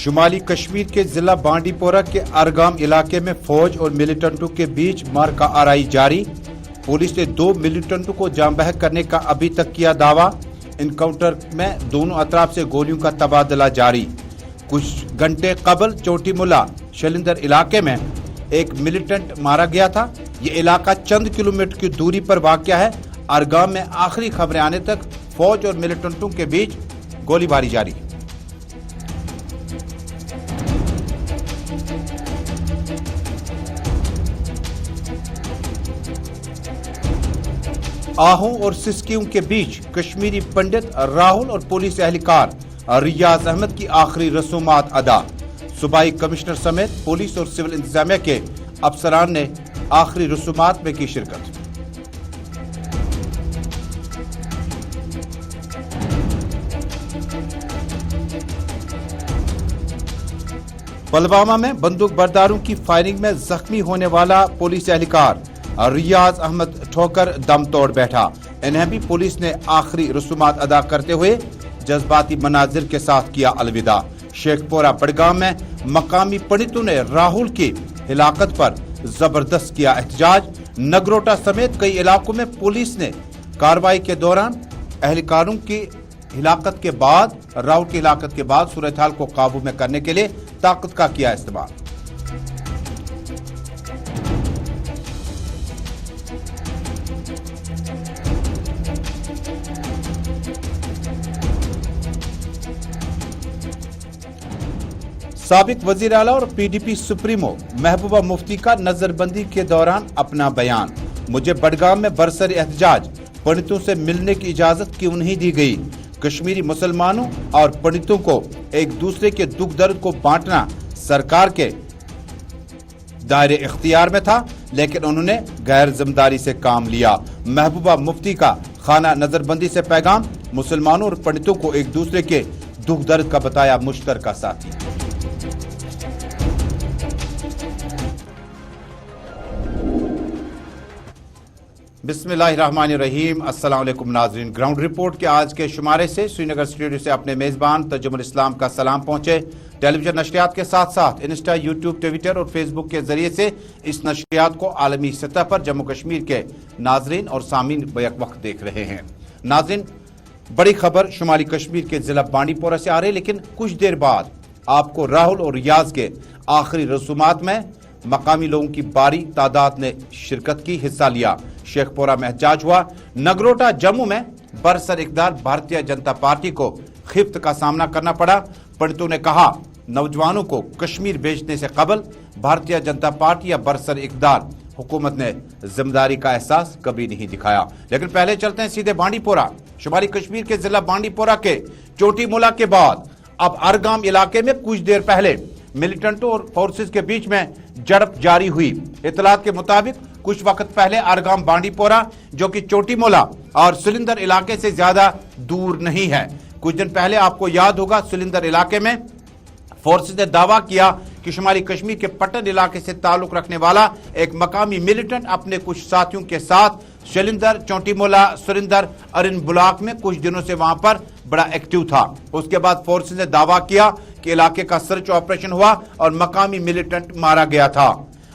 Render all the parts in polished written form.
शुमाली कश्मीर के जिला बांडीपोरा के अरगाम इलाके में फौज और मिलिटेंटों के बीच मारका आराई जारी। पुलिस ने 2 मिलिटेंटों को जाम बहक करने का अभी तक किया दावा। इनकाउंटर में दोनों अतराफ से गोलियों का तबादला जारी। कुछ घंटे कबल चोटी मुला शलिंदर इलाके में एक मिलिटेंट मारा गया था। ये इलाका चंद किलोमीटर की दूरी पर वाक़या है। अरगाम में आखिरी खबरें आने तक फौज और मिलिटेंटों के बीच गोलीबारी जारी। आहू और सिस्कियों के बीच कश्मीरी पंडित राहुल और पुलिस एहलकार रियाज अहमद की आखिरी रसूमात अदा। सूबाई कमिश्नर समेत पुलिस और सिविल इंतजामिया के अफसरान ने आखिरी रसूमात में की शिरकत। पुलवामा में बंदूक बरदारों की फायरिंग में जख्मी होने वाला पुलिस एहलकार रियाज अहमद ठोकर दम तोड़ बैठा। इन्हें भी पुलिस ने आखिरी रसूमात अदा करते हुए जज्बाती मनाजिर के साथ किया अलविदा। शेखपुरा बड़गाम में मकामी पंडितों ने राहुल की हिलाकत पर जबरदस्त किया एहतजाज। नगरोटा समेत कई इलाकों में पुलिस ने कार्रवाई के दौरान एहलकारों की हिलाकत के बाद राहुल की हिलाकत के बाद सूरत हाल को काबू में करने के लिए ताकत का किया इस्तेमाल। साबिक वजीर आला और पीडीपी सुप्रीमो महबूबा मुफ्ती का नजरबंदी के दौरान अपना बयान। मुझे बड़गाम में बरसर एहतजाज पंडितों से मिलने की इजाजत क्यों नहीं दी गई। कश्मीरी मुसलमानों और पंडितों को एक दूसरे के दुख दर्द को बांटना सरकार के दायरे इख्तियार में था, लेकिन उन्होंने गैर जिम्मेदारी से काम लिया। महबूबा मुफ्ती का खाना नजरबंदी से पैगाम, मुसलमानों और पंडितों को एक दूसरे के दुख दर्द का बताया मुश्तरका साथी। बिस्मिल्लाहिर्रहमानिर्रहीम। अस्सलाम वालेकुम नाज़रीन। ग्राउंड रिपोर्ट के आज के शुमारे से श्रीनगर स्टूडियो से अपने मेजबान तर्जुमान इस्लाम का सलाम पहुंचे। टेलीविजन नशरियात के साथ साथ इंस्टा, यूट्यूब, ट्विटर और फेसबुक के जरिए से इस नशरियात को आलमी सतह पर जम्मू कश्मीर के नाजरीन और सामीन बैक वक्त देख रहे हैं। नाजरीन, बड़ी खबर शुमाली कश्मीर के जिला बांडीपोरा से आ रही, लेकिन कुछ देर बाद आपको राहुल और रियाज के आखिरी रसूमात में मकामी लोगों की भारी तादाद ने शिरकत की, हिस्सा लिया। शेखपुरा में एहतजाज हुआ। नगरोटा जम्मू में बरसर इक़दार भारतीय जनता पार्टी को खिफ्त का सामना करना पड़ा। पंडितों ने कहा, नौजवानों को कश्मीर भेजने से कबल भारतीय जनता पार्टी या बरसर इक़दार हुकूमत ने जिम्मेदारी का एहसास कभी नहीं दिखाया। लेकिन पहले चलते हैं सीधे बांडीपोरा। शुमाली कश्मीर के जिला बांडीपोरा के चोटी मुला के बाद अब अरगाम इलाके में कुछ देर पहले मिलिटेंटों और फोर्सेस के बीच में झड़प जारी हुई। इतलात के मुताबिक कुछ वक्त पहले अरगाम बांडीपोरा, जो कि चोटी मोला और सिलिंदर इलाके से ज्यादा दूर नहीं है, कुछ दिन पहले आपको याद होगा सिलिंदर इलाके में फोर्सेस ने दावा किया कि शुमाली कश्मीर के पट्टन इलाके से ताल्लुक रखने वाला एक मकामी मिलिटेंट अपने कुछ साथियों के साथ शलिंदर, चोटीमोला, सुरिंदर, अरिन ब्लॉक में कुछ दिनों से वहां पर बड़ा एक्टिव था। उसके बाद फोर्सेस ने दावा किया कि इलाके का सर्च ऑपरेशन हुआ और मकामी मिलिटेंट मारा गया था।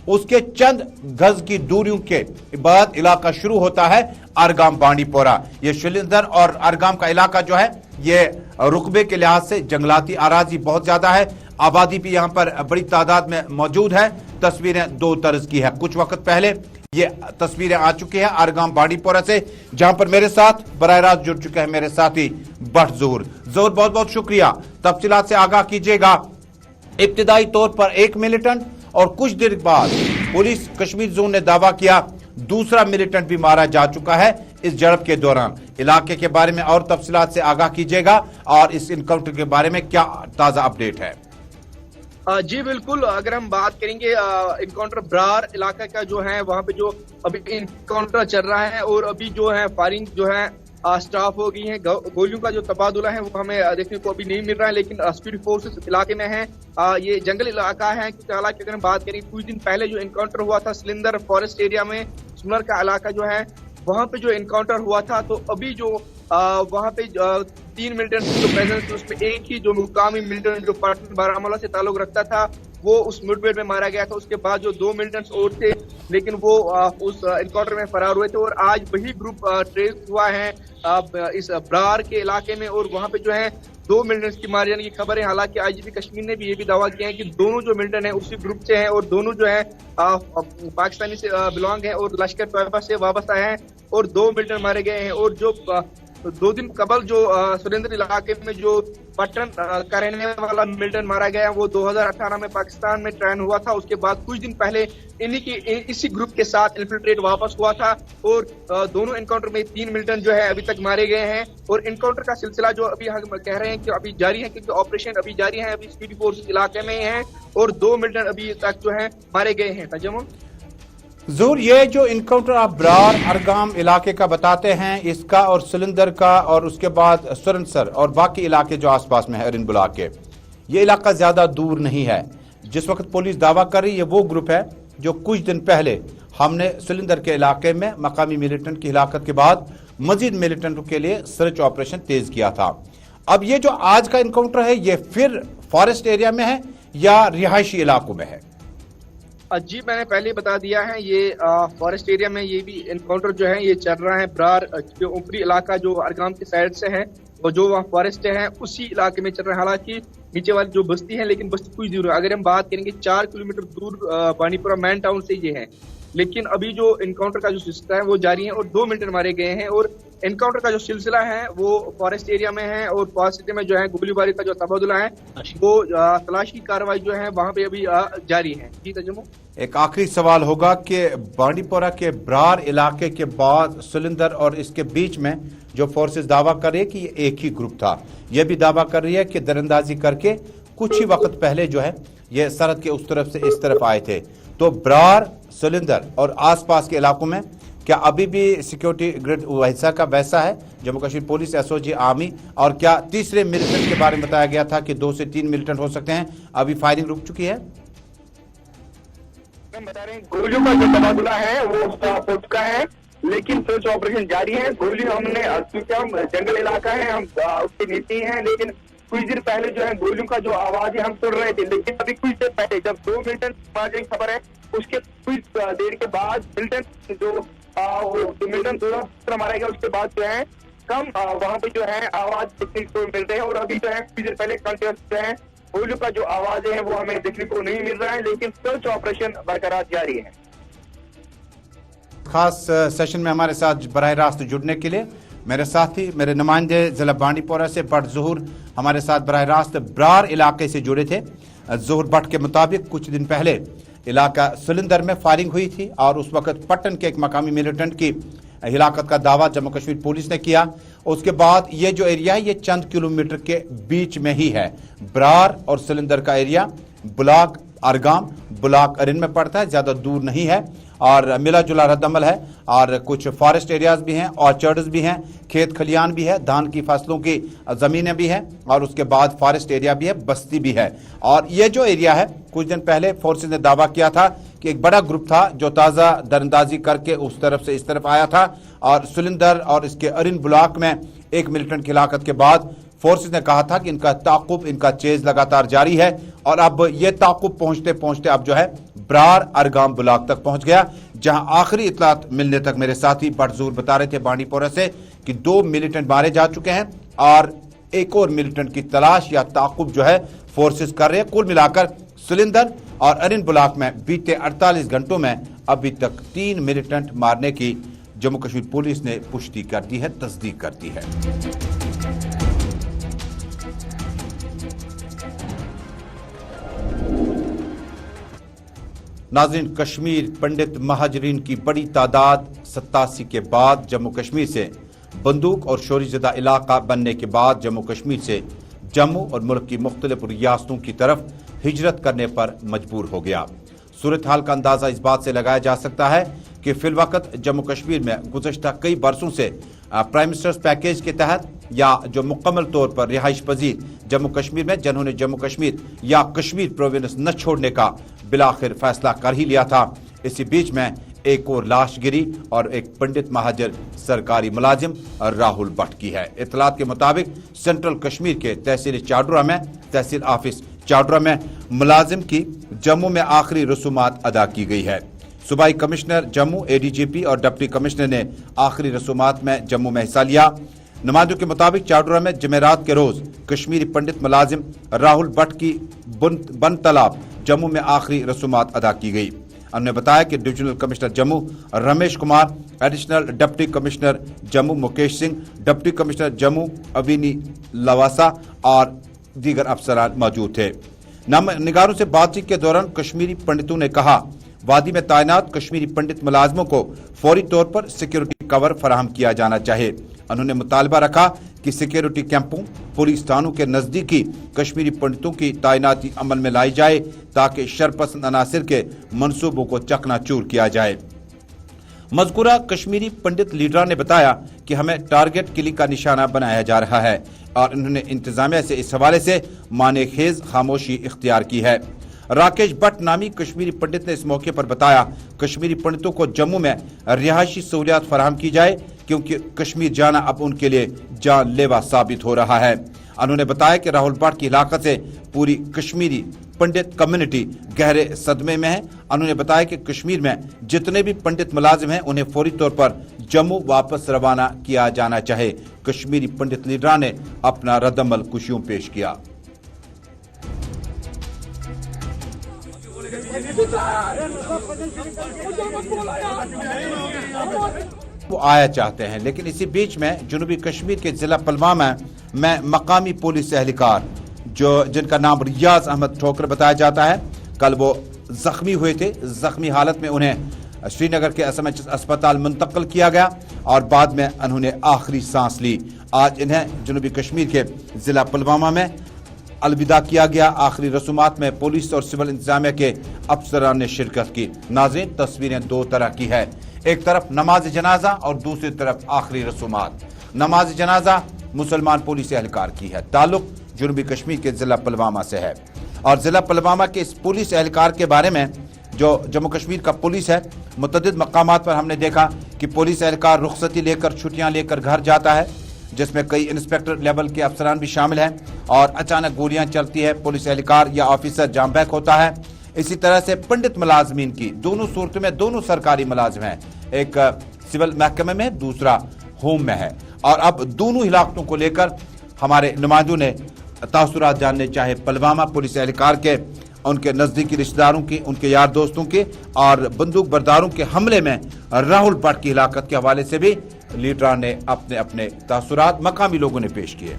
उसके चंद गज की दूरियों के बाद इलाका शुरू होता है अरगाम बांडीपोरा। ये शलिंदर और अरगाम का इलाका जो है ये रुकबे के लिहाज से जंगलाती आराजी बहुत ज्यादा है। आबादी भी यहाँ पर बड़ी तादाद में मौजूद है। तस्वीरें दो तरज की है। कुछ वक्त पहले ये तस्वीरें आ चुकी है अरगाम बांडीपोरा से, जहां पर मेरे साथ बराह रास्त जुड़ चुके हैं मेरे साथी भट्ट ज़हूर। ज़हूर, बहुत बहुत शुक्रिया। तफसीलात से आगाह कीजिएगा। इब्तिदाई तौर पर एक मिलिटेंट और कुछ देर बाद पुलिस कश्मीर जोन ने दावा किया दूसरा मिलिटेंट भी मारा जा चुका है इस झड़प के दौरान। इलाके के बारे में और तफसीलात से आगाह कीजिएगा और इस इनकाउंटर के बारे में क्या ताजा अपडेट है। जी बिल्कुल, अगर हम बात करेंगे इनकाउंटर ब्रार इलाका का जो है वहां पे जो अभी इनकाउंटर चल रहा है और अभी जो है फायरिंग जो है स्टाफ हो गई है। गोलियों का जो तबादला है वो हमें देखने को अभी नहीं मिल रहा है, लेकिन सिक्योरिटी फोर्सेस इलाके में है। ये जंगल इलाका है, क्योंकि हालांकि अगर हम बात करें कुछ दिन पहले जो इनकाउंटर हुआ था सिलिंदर फॉरेस्ट एरिया में, सुनर का इलाका जो है वहां पे जो इनकाउंटर हुआ था, तो अभी जो वहाँ पे 3 मिलिटेंट्स की जो प्रेजेंस थी उसमें एक ही जो मुकामी मिलिटेंट जो पटन बारामूला से ताल्लुक रखता था वो उस मुठभेड़ में मारा गया था। उसके बाद जो 2 मिलिटेंट्स और थे लेकिन वो उस एनकाउंटर में फरार हुए थे और आज वही ग्रुप ट्रेस हुआ है इस ब्रार के इलाके में और वहाँ पे जो है 2 मिलिटेंट्स की मारे जाने की खबर है। हालांकि आईजीपी कश्मीर ने भी ये भी दावा किया है कि दोनों जो मिलिटेंट हैं उसी ग्रुप से हैं और दोनों जो है पाकिस्तानी से बिलोंग है और लश्कर तैयबा से वाबस्ता है और 2 मिलिटेंट मारे गए हैं। और जो 2 दिन कबल जो सुरेंद्र इलाके में जो पटन का रहने वाला मिलिटेंट मारा गया वो 2018 में पाकिस्तान में ट्रेन हुआ था। उसके बाद कुछ दिन पहले इसी ग्रुप के साथ इन्फिल्ट्रेट वापस हुआ था और दोनों एनकाउंटर में 3 मिलिटेंट जो है अभी तक मारे गए हैं और एनकाउंटर का सिलसिला जो अभी हम कह रहे हैं कि अभी जारी है क्योंकि ऑपरेशन अभी जारी है, अभी स्पीड फोर्स इलाके में है और 2 मिलिटेंट अभी तक जो है मारे गए हैं। तजम्मुल ज़हूर, ये जो इनकाउंटर आप ब्रार अरगाम इलाके का बताते हैं इसका और सिलेंडर का और उसके बाद सुरनसर और बाकी इलाके जो आसपास में है अरिन बुलाक के, ये इलाका ज्यादा दूर नहीं है। जिस वक्त पुलिस दावा कर रही है वो ग्रुप है जो कुछ दिन पहले हमने सिलेंडर के इलाके में मकामी मिलिटेंट की हिलाकत के बाद मजीद मिलिटेंटों के लिए सर्च ऑपरेशन तेज किया था। अब ये जो आज का इनकाउंटर है ये फिर फॉरेस्ट एरिया में है या रिहायशी इलाकों में है? जी मैंने पहले ही बता दिया है ये फॉरेस्ट एरिया में ये भी एनकाउंटर जो है ये चल रहा है। ब्रार जो ऊपरी इलाका जो अरगाम की साइड से है और जो वहाँ फॉरेस्ट है उसी इलाके में चल रहा है। हालांकि नीचे वाली जो बस्ती है लेकिन बस्ती कुछ दूर है, अगर हम बात करेंगे 4 किलोमीटर दूर बानीपुरा मैन टाउन से ये है। लेकिन अभी जो एनकाउंटर का जो सिलसिला है वो जारी है और 2 मिलिटेंट मारे गए हैं और एनकाउंटर का जो सिलसिला है वो फॉरेस्ट एरिया में है और फॉरेस्ट एरिया में जो है गोलीबारी का जो तबादला है वो तलाशी की कार्रवाई जो है वहाँ पे अभी जारी है। जी तजम्मु, एक आखिरी सवाल होगा कि बांडीपोरा के ब्रार इलाके के बाद सिलेंडर और इसके बीच में जो फोर्सेस दावा कर रही है कि ये एक ही ग्रुप था, यह भी दावा कर रही है कि दरअंदाजी करके कुछ ही वक्त पहले जो है ये सरहद के उस तरफ से इस तरफ आए थे। तो ब्रार, सिलेंडर और आसपास के इलाकों में क्या अभी भी सिक्योरिटी ग्रिड वैसा का वैसा है? Jammu Kashmir police, SOG, army और क्या तीसरे मिलिटेंट के बारे में बताया गया था कि 2 से 3 मिलिटेंट हो सकते हैं, अभी फायरिंग रुक चुकी है? हम बता रहे हैं गोलियों का जो तबादला है वो हो चुका है लेकिन सर्च ऑपरेशन जारी है। गोली हमने क्योंकि हम जंगल इलाका है हम उसकी नीति है लेकिन कुछ देर पहले जो है गोलियों का जो आवाज है हम सुन रहे थे। लेकिन अभी कुछ देर पहले जब 2 मिलिटेंट मारने की खबर है उसके कुछ देर के बाद मिलिटेंट जो मिलिटेंट मारा गया उसके बाद जो है कम वहाँ पे जो है आवाज देखने को मिल रही है और अभी जो है कुछ देर पहले कंटिन्यूस जो है गोलियों का जो आवाज है वो हमें देखने को नहीं मिल रहा है लेकिन सर्च ऑपरेशन बरकरार जारी है। खास सेशन में हमारे साथ बराह रास्त जुड़ने के लिए मेरे साथी, मेरे नुमाइंदे जिला बांडीपोरा से बट ज़हूर हमारे साथ बराह रास्त ब्रार इलाके से जुड़े थे। ज़हूर बट के मुताबिक कुछ दिन पहले इलाका सिलेंडर में फायरिंग हुई थी और उस वक्त पट्टन के एक मकामी मिलिटेंट की हिलाकत का दावा जम्मू कश्मीर पुलिस ने किया। उसके बाद ये जो एरिया है ये चंद किलोमीटर के बीच में ही है। ब्रार और सिलेंडर का एरिया बुलाक अरगाम, बुलाक अरिन में पड़ता है, ज्यादा दूर नहीं है और मिला जुला रद्दमल है और कुछ फॉरेस्ट एरियाज भी हैं, ऑर्चर्ड्स भी हैं, खेत खलियान भी है, धान की फसलों की जमीनें भी हैं और उसके बाद फॉरेस्ट एरिया भी है, बस्ती भी है। और ये जो एरिया है कुछ दिन पहले फोर्सेज ने दावा किया था कि एक बड़ा ग्रुप था जो ताज़ा दरअंदाजी करके उस तरफ से इस तरफ आया था और सिलेंडर और इसके अरिन ब्लॉक में एक मिलिटेंट की हिलाकत के बाद फोर्सेज ने कहा था कि इनका ताकुब, इनका चेज लगातार जारी है और अब ये ताकुब पहुंचते पहुंचते अब जो है ब्रार अरगाम ब्लॉक तक पहुंच गया, जहां आखिरी इतलात मिलने तक मेरे साथी बट ज़हूर बता रहे थे बांडीपोरा से कि 2 मिलिटेंट मारे जा चुके हैं और एक और मिलिटेंट की तलाश या ताकुब जो है फोर्सेज कर रहे हैं। कुल मिलाकर सिलेंडर और अरिन ब्लॉक में बीते 48 घंटों में अभी तक 3 मिलिटेंट मारने की जम्मू कश्मीर पुलिस ने पुष्टि कर दी है, तस्दीक कर दी है। नाज़रीन, कश्मीर पंडित महाजरीन की बड़ी तादाद 87 के बाद जम्मू कश्मीर से बंदूक और शोरीज़दा इलाका बनने के बाद जम्मू कश्मीर से जम्मू और मुल्क की मुख्तलिफ रियासतों की तरफ हिजरत करने पर मजबूर हो गया। सूरत हाल का अंदाजा इस बात से लगाया जा सकता है कि फिलवक्त जम्मू कश्मीर में गुज़श्ता कई बरसों से प्राइम मिनिस्टर्स पैकेज के तहत या जो मुकम्मल तौर पर रिहाइश पजीर जम्मू कश्मीर में जिन्होंने जम्मू कश्मीर या कश्मीर प्रोविंस न छोड़ने का बिलाखिर फैसला कर ही लिया था। इसी बीच में एक और लाश गिरी और एक पंडित महाजर सरकारी मुलाजिम राहुल भट्ट की है। इत्तलात के मुताबिक सेंट्रल कश्मीर के तहसील चाडुरा में तहसील ऑफिस चाडुरा में मुलाजिम की जम्मू में आखिरी रसूमात अदा की गई है। सूबाई कमिश्नर जम्मू एडीजीपी और डिप्टी कमिश्नर ने आखिरी रसूमात में जम्मू में हिस्सा लिया। नुमाइंदों के मुताबिक चाडुरा में जमेरात के रोज कश्मीरी पंडित मुलाजिम राहुल भट्ट की बन तालाब जम्मू में आखिरी रसूमात अदा की गई। उन्होंने बताया कि divisional commissioner Jammu Ramesh Kumar, additional deputy commissioner Jammu Mukesh Singh, deputy commissioner Jammu Avni Lavasa और दीगर अफसरान मौजूद थे। निगारों से बातचीत के दौरान कश्मीरी पंडितों ने कहा वादी में तैनात कश्मीरी पंडित मुलाजमों को फौरी तौर पर सिक्योरिटी कवर फराहम किया जाना चाहिए। उन्होंने मुतालबा रखा कि सिक्योरिटी कैंपों, पुलिस थानों के नजदीकी कश्मीरी पंडितों की तैनाती अमल में लाई जाए ताकि शरपसंद अनासिर के मंसूबों को चकनाचूर किया जाए। मज़कूरा कश्मीरी पंडित लीडर ने बताया कि हमें टारगेट किलिंग का निशाना बनाया जा रहा है और उन्होंने इंतजामिया से इस हवाले से मानेखेज खामोशी इख्तियार की है। राकेश भट्ट नामी कश्मीरी पंडित ने इस मौके पर बताया कश्मीरी पंडितों को जम्मू में रिहायशी सहूलियात फराहम की जाए क्योंकि कश्मीर जाना अब उनके लिए जानलेवा साबित हो रहा है। उन्होंने बताया कि राहुल भट्ट की हिलाकत से पूरी कश्मीरी पंडित कम्युनिटी गहरे सदमे में है। उन्होंने बताया कि कश्मीर में जितने भी पंडित मुलाजिम हैं उन्हें फौरी तौर पर जम्मू वापस रवाना किया जाना चाहिए। कश्मीरी पंडित लीडर ने अपना रद्दअमल कुशियों पेश किया। वो आया चाहते हैं, लेकिन इसी बीच में जनूबी कश्मीर के जिला पुलवामा में मकामी पुलिस एहलकार जिनका नाम रियाज अहमद ठोकर बताया जाता है, कल वो जख्मी हुए थे। जख्मी हालत में उन्हें श्रीनगर के एसएमएच अस्पताल मुंतकिल किया गया और बाद में उन्होंने आखिरी सांस ली। आज इन्हें जनूबी कश्मीर के जिला पुलवामा में अलविदा किया गया। आखिरी रसूमात में पुलिस और सिविल इंतजामिया के अफसरान ने शिरकत की। नाज़रीन, तस्वीरें दो तरह की है, एक तरफ नमाज जनाजा और दूसरी तरफ आखिरी रसूमात। नमाज जनाजा मुसलमान पुलिस एहलकार की है, ताल्लुक जनूबी कश्मीर के जिला पुलवामा से है और जिला पुलवामा के इस पुलिस एहलकार के बारे में जो जम्मू कश्मीर का पुलिस है, मुतअद्दिद मकामात पर हमने देखा कि पुलिस एहलकार रुखसती लेकर छुट्टियां लेकर घर जाता है, जिसमें कई इंस्पेक्टर लेवल के अफसरान भी शामिल हैं और अचानक गोलियां चलती है, पुलिस एहलकार या ऑफिसर जाम बैक होता है। इसी तरह से पंडित मुलाजमीन की दोनों सूरतों में दोनों सरकारी मुलाजिम हैं, एक सिविल महकमे में दूसरा होम में है और अब दोनों हिलाकतों को लेकर हमारे नुमाइंदों ने तासुरात जानने चाहे पुलवामा पुलिस एहलकार के, उनके नजदीकी रिश्तेदारों की, उनके यार दोस्तों के और बंदूक बरदारों के हमले में राहुल भट्ट की हिलाकत के हवाले से भी लीडर ने अपने अपने तासुरात मकामी लोगों ने पेश किए।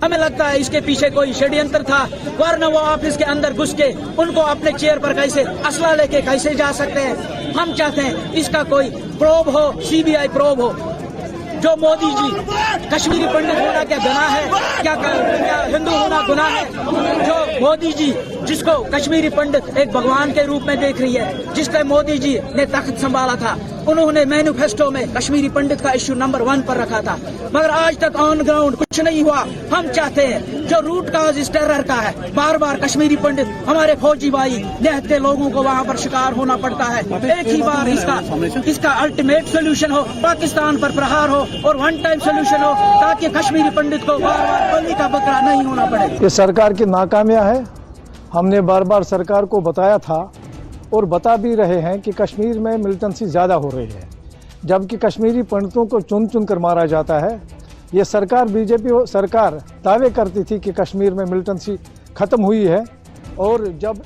हमें लगता है इसके पीछे कोई षड्यंत्र था, वरना वो ऑफिस के अंदर घुस के उनको अपने चेयर पर कैसे असला लेके कैसे जा सकते हैं। हम चाहते हैं इसका कोई प्रोब हो, सीबीआई प्रोब हो। जो मोदी जी कश्मीरी पंडित होना क्या गुनाह है, क्या हिंदू होना गुनाह है? जो मोदी जी जिसको कश्मीरी पंडित एक भगवान के रूप में देख रही है, जिसका मोदी जी ने तख्त संभाला था, उन्होंने मैनिफेस्टो में कश्मीरी पंडित का इश्यू नंबर 1 पर रखा था, मगर आज तक ऑन ग्राउंड कुछ नहीं हुआ। हम चाहते हैं जो रूट काज इस टेरर का है, बार बार कश्मीरी पंडित हमारे फौजी भाई निहत्थे लोगों को वहाँ पर शिकार होना पड़ता है, एक ही बार इसका अल्टीमेट सोल्यूशन हो, पाकिस्तान पर प्रहार हो और वन टाइम सोल्यूशन हो, ताकि कश्मीरी पंडित को बार बार बलि का बकरा नहीं होना पड़े। ये सरकार की नाकामियां है। हमने बार बार सरकार को बताया था और बता भी रहे हैं कि कश्मीर में मिलिटेंसी ज़्यादा हो रही है, जबकि कश्मीरी पंडितों को चुन चुन कर मारा जाता है। ये सरकार बीजेपी सरकार दावे करती थी कि कश्मीर में मिलिटेंसी ख़त्म हुई है और जब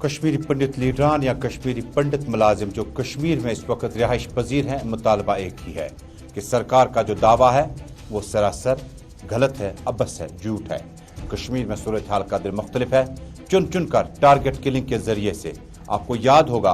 कश्मीरी पंडित लीडरान या कश्मीरी पंडित मुलाजिम जो कश्मीर में इस वक्त रिहाइश पजीर हैं, मुतालबा एक ही है कि सरकार का जो दावा है वो सरासर गलत है, अबस है, झूठ है। कश्मीर में सूरत हाल कदर मुख्तलिफ है। चुन चुन कर टारगेट किलिंग के जरिए से आपको याद होगा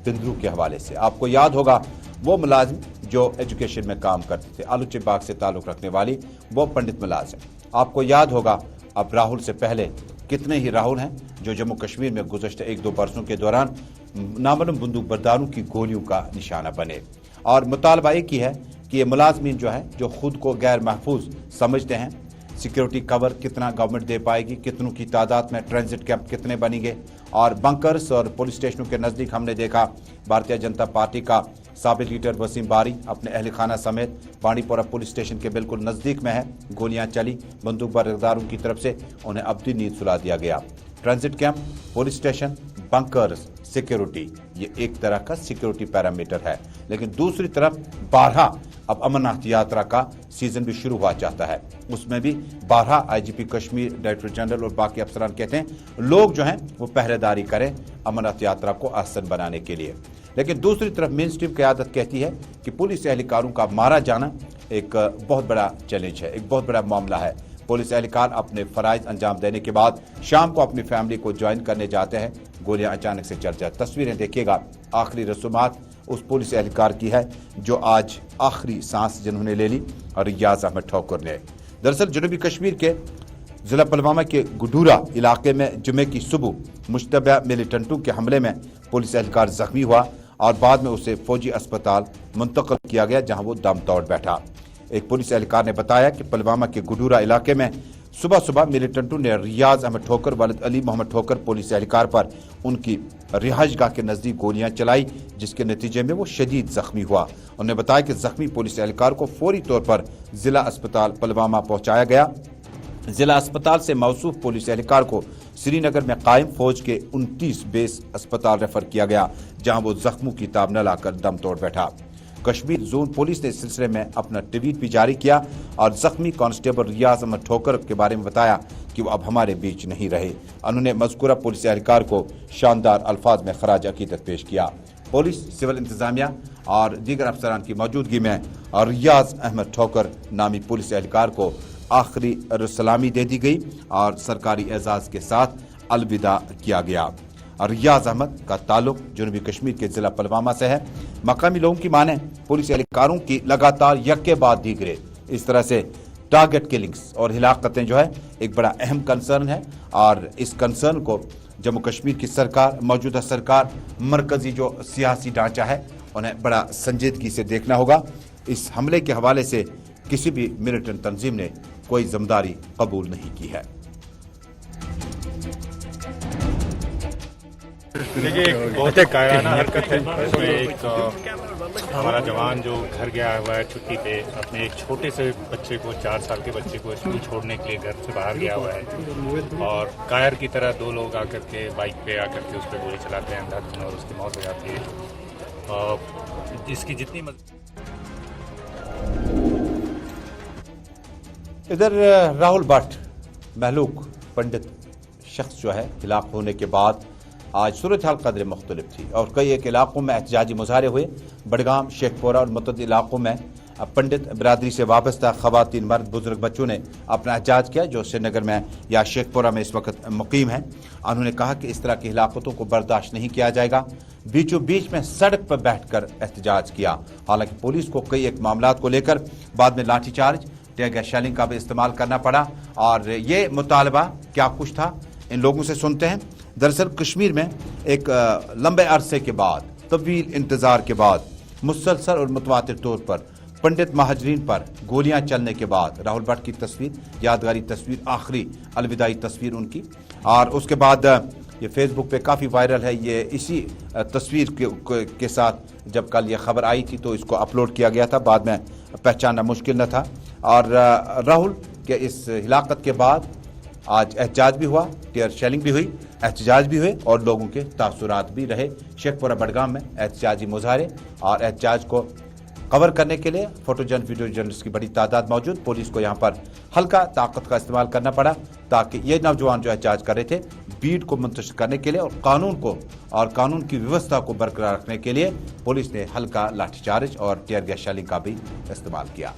बिंदरू के हवाले से, आपको याद होगा वो मुलाजिम जो एजुकेशन में काम करते थे, आलू चिबाग से ताल्लुक रखने वाली वो पंडित मुलाजिम, आपको याद होगा अब राहुल से पहले कितने ही राहुल हैं जो जम्मू कश्मीर में गुज़श्ता 1-2 बरसों के दौरान नामालूम बंदूक बरदारों की गोलियों का निशाना बने। और मुतालबा एक ही है कि ये मुलाजमीन जो है जो खुद को गैर महफूज समझते हैं, सिक्योरिटी कवर कितना गवर्नमेंट दे पाएगी, कितनों की तादाद में ट्रांजिट कैंप कितने बनेंगे, और बंकर्स और पुलिस स्टेशनों के नज़दीक हमने देखा भारतीय जनता पार्टी का साबिक लीडर वसीम बारी अपने अहल खाना समेत बांडीपोरा पुलिस स्टेशन के बिल्कुल नज़दीक में है, गोलियां चली, बंदूक बरदारों की तरफ से उन्हें अबदी नींद सुला दिया गया। Transit camp, police station, bunkers, security, ये एक तरह का सिक्योरिटी पैरामीटर है। लेकिन दूसरी तरफ 12 अब अमरनाथ यात्रा का सीजन भी शुरू हुआ चाहता है, उसमें भी 12 आईजीपी कश्मीर, डायरेक्टर जनरल और बाकी अफसरान कहते हैं लोग जो हैं वो पहरेदारी करें अमरनाथ यात्रा को आसान बनाने के लिए। लेकिन दूसरी तरफ मेन स्ट्रीम क़यादत कहती है कि पुलिस एहलकारों का मारा जाना एक बहुत बड़ा चैलेंज है, एक बहुत बड़ा मामला है। पुलिस एहलकार अपने फ़राइज़ अंजाम देने के बाद शाम को अपनी फैमिली को ज्वाइन करने जाते हैं, गोलियां अचानक से चल जाती। तस्वीरें देखिएगा, आखिरी रसूमात उस पुलिस एहलकार की है जो आज आखिरी सांस जिन्होंने ले ली, और रियाज अहमद ठोकर ने। दरअसल जनूबी कश्मीर के जिला पुलवामा के गुडूरा इलाके में जुमे की सुबह मुश्तबा मिलिटेंटों के हमले में पुलिस एहलकार जख्मी हुआ और बाद में उसे फौजी अस्पताल मुंतकिल किया गया जहां वो दम तोड़ बैठा। एक पुलिस एहलकार ने बताया कि पुलवामा के गुडूरा इलाके में सुबह सुबह मिलिटेंटों ने रियाज अहमद ठोकर वालिद अली मोहम्मद ठोकर पुलिस एहलकार पर उनकी रिहाइशगाह के नज़दीक गोलियां चलाई, जिसके नतीजे में वो शदीद जख्मी हुआ। उन्होंने बताया कि जख्मी पुलिस एहलकार को फौरी तौर पर जिला अस्पताल पुलवामा पहुंचाया गया। जिला अस्पताल से मौसूफ पुलिस एहलकार को श्रीनगर में कायम फौज के 29 बेस अस्पताल रेफर किया गया, जहां वो जख्मों की ताब न लाकर दम तोड़ बैठा। कश्मीर जोन पुलिस ने इस सिलसिले में अपना ट्वीट भी जारी किया और जख्मी कांस्टेबल रियाज अहमद ठोकर के बारे में बताया कि वो अब हमारे बीच नहीं रहे। उन्होंने मज़कूरा पुलिस एहलकार को शानदार अल्फाज में खराज अकीदत पेश किया। पुलिस, सिविल इंतजामिया और दीगर अफसरान की मौजूदगी में और रियाज अहमद ठोकर नामी पुलिस एहलकार को आखिरी सलामी दे दी गई और सरकारी एजाज के साथ अलविदा किया गया। और रियाज अहमद का ताल्लुक जनूबी कश्मीर के जिला पुलवामा से है। मकामी लोगों की माने पुलिस एहलकारों की लगातार यक्के बाद दीगरे इस तरह से टारगेट किलिंग्स और हिलाकतें जो है एक बड़ा अहम कंसर्न है, और इस कंसर्न को जम्मू कश्मीर की सरकार, मौजूदा सरकार, मरकजी जो सियासी ढांचा है उन्हें बड़ा संजीदगी से देखना होगा। इस हमले के हवाले से किसी भी मिलिटेंट तंजीम ने कोई जिम्मेदारी कबूल नहीं की है। देखिए, एक बहुत ही कायराना हरकत है। इसमें एक हमारा जवान जो घर गया हुआ है छुट्टी पे, अपने एक छोटे से बच्चे को, 4 साल के बच्चे को स्कूल छोड़ने के लिए घर से बाहर गया हुआ है, और कायर की तरह 2 लोग आकर के बाइक पे आकर के उस पर गोली चलाते हैं अंधाधुन और उसकी मौत हो जाती है। और इसकी जितनी इधर राहुल भट्ट महलूक पंडित शख्स जो है हिलाक होने के बाद आज सूरत हाल कदर मुख्तलिफ थी और कई एक इलाकों में एहतजाजी मुजाहरे हुए। बडगाम, शेखपुरा और मुतअद्दिद इलाकों में पंडित बिरादरी से वाबस्ता खवातीन, मर्द, बुजुर्ग, बच्चों ने अपना एहतजाज किया जो श्रीनगर में या शेखपुरा में इस वक्त मुकीम है। उन्होंने कहा कि इस तरह की हिलाकतों को बर्दाश्त नहीं किया जाएगा। बीचों बीच में सड़क पर बैठकर एहतजाज किया। हालांकि पुलिस को कई एक मामलात को लेकर बाद में लाठीचार्ज, टीयर गैस शेलिंग का भी इस्तेमाल करना पड़ा। और ये मुतालबा क्या कुछ था, इन लोगों से सुनते हैं। दरअसल कश्मीर में एक लंबे अरसे के बाद, तवील इंतजार के बाद, मुसलसल और मुतवातिर तौर पर पंडित महाजरीन पर गोलियां चलने के बाद राहुल भट्ट की तस्वीर, यादगारी तस्वीर, आखिरी अलविदाई तस्वीर उनकी, और उसके बाद ये फेसबुक पे काफ़ी वायरल है। ये इसी तस्वीर के साथ जब कल ये खबर आई थी तो इसको अपलोड किया गया था, बाद में पहचानना मुश्किल न था। और राहुल के इस हिलाकत के बाद आज एहतजाज भी हुआ, टीयर शेलिंग भी हुई, एहतजाज भी हुए और लोगों के तासुरात भी रहे। शेखपुरा बडगाम में एहतजाजी मुजाहरे और एहतजाज को कवर करने के लिए फोटो जर्नलिस्ट, वीडियो जर्नलिस्ट की बड़ी तादाद मौजूद। पुलिस को यहाँ पर हल्का ताकत का इस्तेमाल करना पड़ा ताकि ये नौजवान जो एहतजाज कर रहे थे भीड़ को मुंतशिर करने के लिए और कानून की व्यवस्था को बरकरार रखने के लिए पुलिस ने हल्का लाठीचार्ज और टीयर गैस शेलिंग का भी इस्तेमाल किया।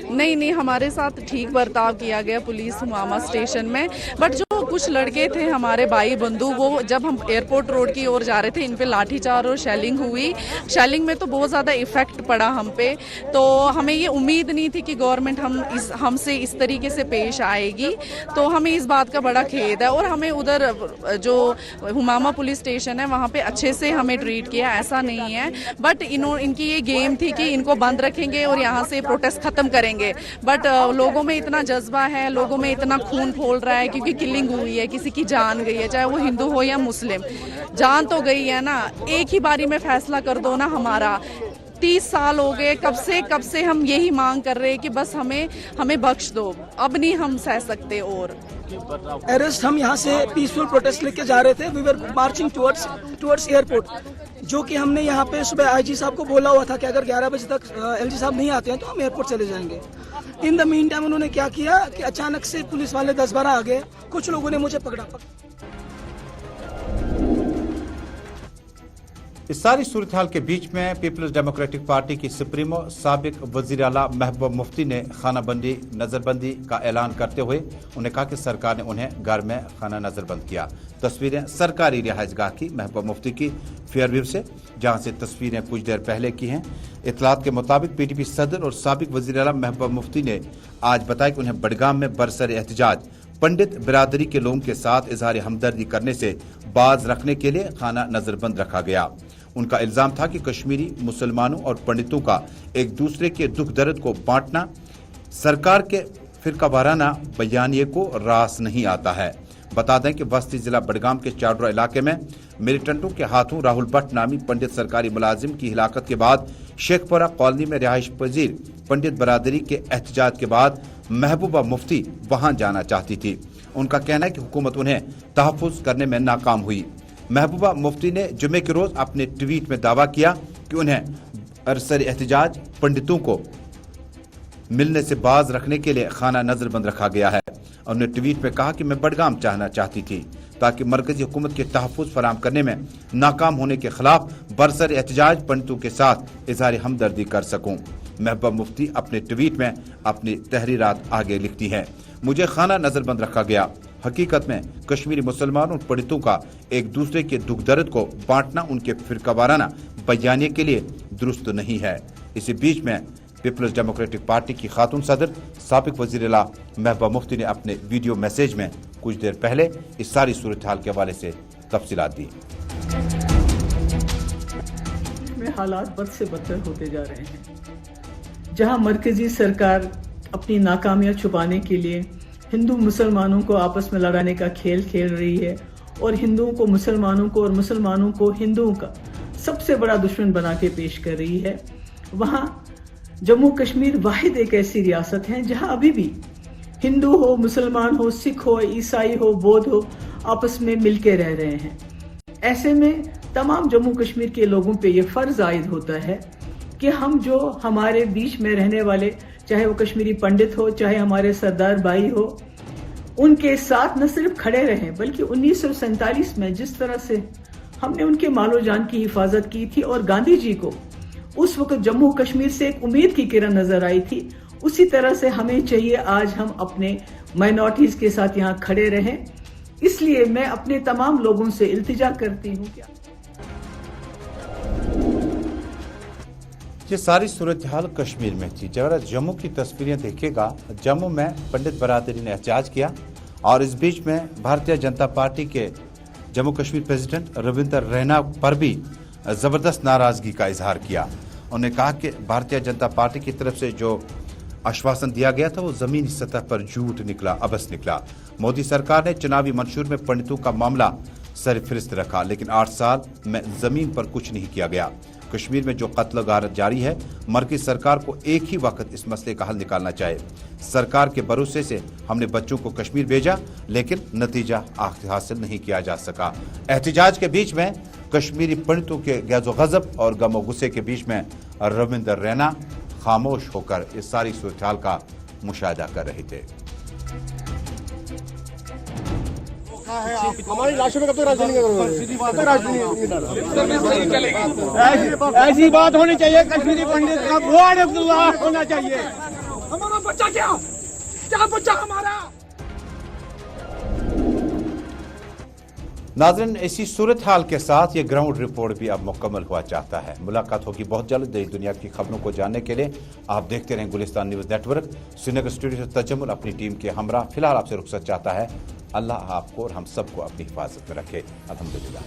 नहीं, हमारे साथ ठीक बर्ताव किया गया पुलिस हुमामा स्टेशन में, बट जो कुछ लड़के थे हमारे भाई बंधु, वो जब हम एयरपोर्ट रोड की ओर जा रहे थे, इन पे लाठीचार्ज और शेलिंग हुई। शेलिंग में तो बहुत ज़्यादा इफेक्ट पड़ा हम पे, तो हमें ये उम्मीद नहीं थी कि गवर्नमेंट हमसे इस तरीके से पेश आएगी, तो हमें इस बात का बड़ा खेद है। और हमें उधर जो हुमामा पुलिस स्टेशन है वहाँ पे अच्छे से हमें ट्रीट किया, ऐसा नहीं है, बट इनकी ये गेम थी कि इनको बंद रखेंगे और यहाँ से प्रोटेस्ट खत्म करेंगे, बट लोगों में इतना जज्बा है, लोगों में इतना खून खोल रहा है, क्योंकि किलिंग हुई है, किसी की जान गई है, चाहे वो हिंदू हो या मुस्लिम, जान तो गई है ना। एक ही बारी में फैसला कर दो ना हमारा। 30 साल हो गए, कब से हम यही मांग कर रहे हैं कि बस हमें बख्श दो, अब नहीं हम सह सकते। और अरेस्ट हम यहाँ से पीसफुल प्रोटेस्ट लेके जा रहे थे, we were marching towards airport, जो कि हमने यहाँ पे सुबह आईजी साहब को बोला हुआ था कि अगर 11 बजे तक एलजी साहब नहीं आते हैं तो हम एयरपोर्ट चले जाएंगे। इन द मीन टाइम उन्होंने क्या किया कि अचानक से पुलिस वाले 10-12 आ गए, कुछ लोगों ने मुझे पकड़ा। इस सारी सूरत हाल के बीच में पीपल्स डेमोक्रेटिक पार्टी की सुप्रीमो साबिक वजीर आला महबूबा मुफ्ती ने खानाबंदी नजरबंदी का ऐलान करते हुए उन्हें कहा कि सरकार ने उन्हें घर में खाना नजरबंद किया। तस्वीरें सरकारी रिहाइशगाह की महबूबा मुफ्ती की फेयरव्यू से, जहां से तस्वीरें कुछ देर पहले की हैं। इतलात के मुताबिक पीटीपी सदर और साबिक वजीर आला महबूबा मुफ्ती ने आज बताया कि उन्हें बडगाम में बरसर एहतजाज पंडित बिरादरी के लोगों के साथ इजहार हमदर्दी करने से बाज रखने के लिए खाना नजरबंद रखा गया। उनका इल्जाम था कि कश्मीरी मुसलमानों और पंडितों का एक दूसरे के दुख दर्द को बांटना सरकार के फिरका वाराना बयानिए को रास नहीं आता है। बता दें कि बस्ती जिला बडगाम के चाडरा इलाके में मिलिटेंटों के हाथों राहुल भट्ट नामी पंडित सरकारी मुलाजिम की हिलाकत के बाद शेखपुरा कॉलोनी में रिहाइश पजीर पंडित बरादरी के एहतजाज के बाद महबूबा मुफ्ती वहां जाना चाहती थी। उनका कहना है कि हुकूमत उन्हें तहफ़्फ़ुज़ करने में नाकाम हुई। महबूबा मुफ्ती ने जुमे के रोज अपने ट्वीट में दावा किया कि उन्हें अरसर एहतजाज पंडितों को मिलने से बाज रखने के लिए खाना नजरबंद रखा गया है। उन्होंने ट्वीट में कहा कि मैं बडगाम जाना चाहती थी ताकि मरकजी हुकूमत के तहफ़्फ़ुज़ फराहम करने में नाकाम होने के खिलाफ बरसर एहतजाज पंडितों के साथ इजहार हमदर्दी कर सकूं। महबूबा मुफ्ती अपने ट्वीट में अपनी तहरीरात आगे लिखती हैं। मुझे खाना नजरबंद रखा गया। हकीकत में कश्मीरी मुसलमानों और पंडितों का एक दूसरे के दुख दर्द को बांटना उनके फिरकावाराना बयानिए के लिए दुरुस्त नहीं है। इसी बीच में पीपल्स डेमोक्रेटिक पार्टी की खातून सदर साबिक वजीर आला महबूबा मुफ्ती ने अपने वीडियो मैसेज में कुछ देर पहले इस सारी सूरत हाल के हवाले से तफसीलात दी। में हालात बद से बदतर होते जा रहे हैं, जहां मरकजी सरकार अपनी नाकामियां छुपाने के लिए हिंदू मुसलमानों को आपस में लड़ाने का खेल खेल रही है और हिंदुओं को मुसलमानों को और मुसलमानों को हिंदुओं का सबसे बड़ा दुश्मन बना के पेश कर रही है। वहाँ जम्मू कश्मीर वाहिद एक ऐसी रियासत है जहाँ अभी भी हिंदू हो, मुसलमान हो, सिख हो, ईसाई हो, बौद्ध हो, आपस में मिलके रह रहे हैं। ऐसे में तमाम जम्मू कश्मीर के लोगों पे ये फर्ज आयद होता है कि हम जो हमारे बीच में रहने वाले, चाहे वो कश्मीरी पंडित हो, चाहे हमारे सरदार भाई हो, उनके साथ न सिर्फ खड़े रहें बल्कि 1947 में जिस तरह से हमने उनके मालो जान की हिफाजत की थी और गांधी जी को उस वक्त जम्मू कश्मीर से एक उम्मीद की किरण नजर आई थी, उसी तरह से हमें चाहिए आज हम अपने माइनॉरिटीज के साथ यहाँ खड़े रहें। इसलिए मैं अपने तमाम लोगों से इल्तिजा करती हूँ कि ये सारी सूरत हाल कश्मीर में थी। जरा जम्मू की तस्वीरें देखिएगा। जम्मू में पंडित बरादरी ने एहतजाज किया और इस बीच में भारतीय जनता पार्टी के जम्मू कश्मीर प्रेसिडेंट रविंदर रैना पर भी जबरदस्त नाराजगी का इजहार किया। उन्होंने कहा कि भारतीय जनता पार्टी की तरफ से जो आश्वासन दिया गया था वो जमीनी सतह पर झूठ निकला, अबस निकला। मोदी सरकार ने चुनावी मंशूर में पंडितों का मामला सरफहरिस्त रखा, लेकिन 8 साल में जमीन पर कुछ नहीं किया गया। कश्मीर में जो कत्ल गारत जारी है, मरकज़ी सरकार को एक ही वक्त इस मसले का हल निकालना चाहिए। सरकार के भरोसे से हमने बच्चों को कश्मीर भेजा, लेकिन नतीजा हासिल नहीं किया जा सका। एहतजाज के बीच में कश्मीरी पंडितों के गैज़ो गज़ब और गमो गुस्से के बीच में रविंदर रैना खामोश होकर इस सारी सूरत-ए-हाल का मुशाहिदा कर रहे थे। हमारी लाशों में कब तक राजनीति करोगे? ऐसी बात होनी चाहिए। कश्मीरी पंडित का बुआड़ अब्दुल्ला होना चाहिए। हमारा बच्चा क्या बच्चा हमारा। नाज़रीन, इसी सूरत हाल के साथ ये ग्राउंड रिपोर्ट भी अब मुकम्मल हुआ चाहता है। मुलाकात होगी बहुत जल्द देश दुनिया की खबरों को जानने के लिए। आप देखते रहें Gulistan news network. Srinagar studio से तजम्मुल अपनी टीम के हमरा फिलहाल आपसे रुखसत चाहता है। अल्लाह आपको और हम सबको अपनी हिफाजत में रखे। अल्हम्दुलिल्लाह।